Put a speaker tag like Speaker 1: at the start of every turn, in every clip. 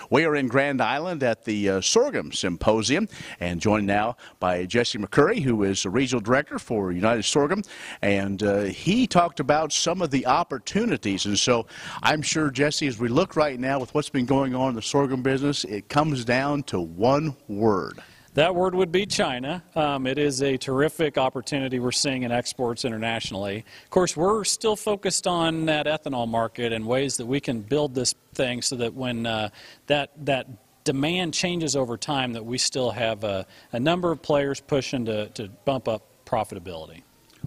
Speaker 1: We are in Grand Island at the Sorghum Symposium, and joined now by Jesse McCurry, who is a regional director for United Sorghum, and he talked about some of the opportunities. And so I'm sure, Jesse, as we look right now with what's been going on in the sorghum business, it comes down to one word.
Speaker 2: That word would be China. It is a terrific opportunity we're seeing in exports internationally. Of course, we're still focused on that ethanol market and ways that we can build this thing so that when that demand changes over time, that we still have a number of players pushing to bump up profitability.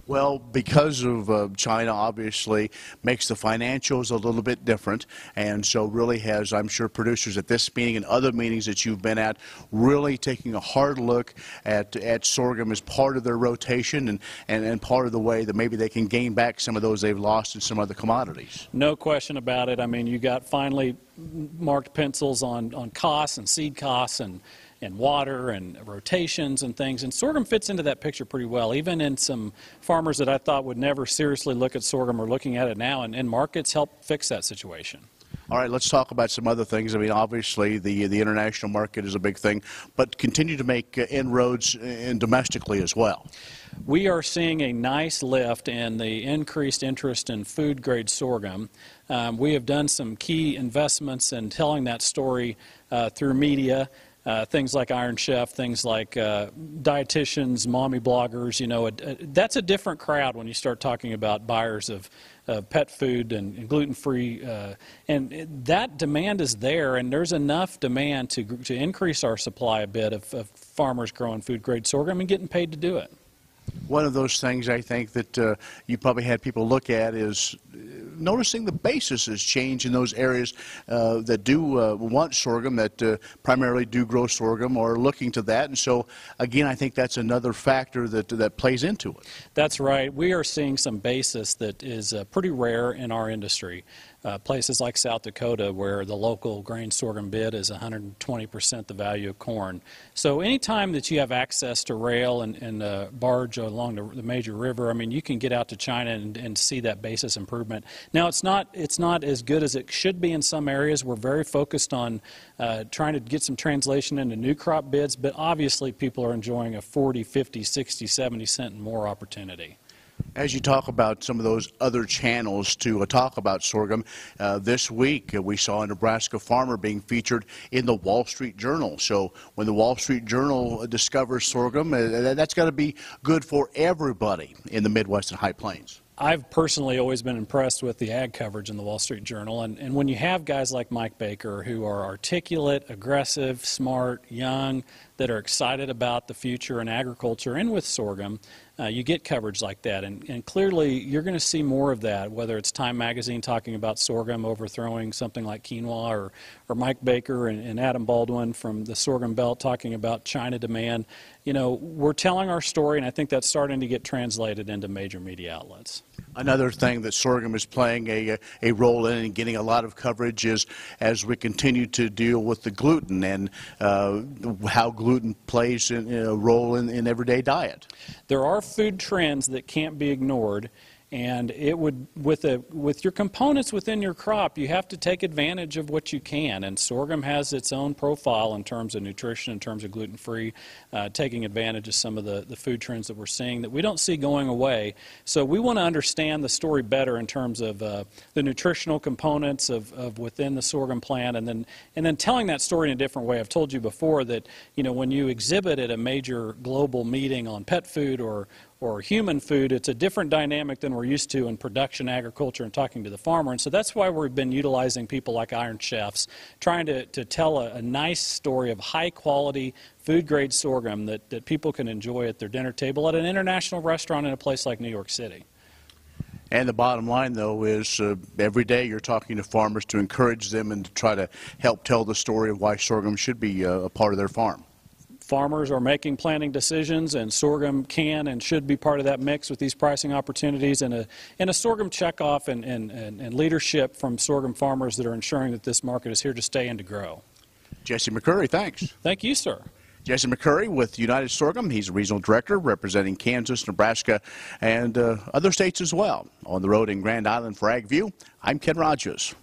Speaker 1: Well, because of China, obviously, makes the financials a little bit different, and so really has, I'm sure, producers at this meeting and other meetings that you've been at, really taking a hard look at sorghum as part of their rotation and part of the way that maybe they can gain back some of those they've lost in some other commodities.
Speaker 2: No question about it. I mean, you got finally marked pencils on costs and seed costs and water and rotations and things, and sorghum fits into that picture pretty well. Even in some farmers that I thought would never seriously look at sorghum are looking at it now, and markets help fix that situation.
Speaker 1: All right, let's talk about some other things. I mean, obviously, the international market is a big thing, but continue to make inroads domestically as well.
Speaker 2: We are seeing a nice lift in the increased interest in food-grade sorghum. We have done some key investments in telling that story through media. Things like Iron Chef, things like dietitians, mommy bloggers, you know, that's a different crowd when you start talking about buyers of pet food and gluten-free, and that demand is there, and there's enough demand to increase our supply a bit of farmers growing food-grade sorghum and getting paid to do it.
Speaker 1: One of those things I think that you probably had people look at is noticing the basis has changed in those areas that do want sorghum, that primarily do grow sorghum, or are looking to that. And so, again, I think that's another factor that plays into it. That's
Speaker 2: right. We are seeing some basis that is pretty rare in our industry. Places like South Dakota, where the local grain sorghum bid is 120% the value of corn. So anytime that you have access to rail and barge along the major river, I mean, you can get out to China and see that basis improvement. Now, it's not as good as it should be in some areas. We're very focused on trying to get some translation into new crop bids, but obviously people are enjoying a 40, 50, 60, 70 cent and more opportunity.
Speaker 1: As you talk about some of those other channels to talk about sorghum, this week we saw a Nebraska farmer being featured in the Wall Street Journal. So when the Wall Street Journal discovers sorghum, that's got to be good for everybody in the Midwest and High Plains.
Speaker 2: I've personally always been impressed with the ag coverage in the Wall Street Journal, and when you have guys like Mike Baker who are articulate, aggressive, smart, young, that are excited about the future in agriculture and with sorghum, you get coverage like that, and clearly you're going to see more of that, whether it's Time Magazine talking about sorghum overthrowing something like quinoa, or Mike Baker and Adam Baldwin from the Sorghum Belt talking about China demand. You know, we're telling our story, and I think that's starting to get translated into major media outlets.
Speaker 1: Another thing that sorghum is playing a role in and getting a lot of coverage is as we continue to deal with the gluten and how gluten plays a role in everyday diet.
Speaker 2: There are food trends that can't be ignored, and it would, with your components within your crop, you have to take advantage of what you can. And sorghum has its own profile in terms of nutrition, in terms of gluten-free, taking advantage of some of the food trends that we're seeing that we don't see going away. So we want to understand the story better in terms of the nutritional components of within the sorghum plant, and then telling that story in a different way. I've told you before that, you know, when you exhibit at a major global meeting on pet food or human food, it's a different dynamic than we're used to in production agriculture and talking to the farmer. And so that's why we've been utilizing people like Iron Chefs, trying to tell a nice story of high-quality, food-grade sorghum that people can enjoy at their dinner table at an international restaurant in a place like New York City.
Speaker 1: And the bottom line, though, is every day you're talking to farmers to encourage them and to try to help tell the story of why sorghum should be a part of their farm.
Speaker 2: Farmers are making planting decisions, and sorghum can and should be part of that mix with these pricing opportunities, and a sorghum checkoff and leadership from sorghum farmers that are ensuring that this market is here to stay and to grow.
Speaker 1: Jesse McCurry, thanks.
Speaker 2: Thank you, sir.
Speaker 1: Jesse McCurry with United Sorghum. He's a regional director representing Kansas, Nebraska, and other states as well. On the road in Grand Island for AgView, I'm Ken Rogers.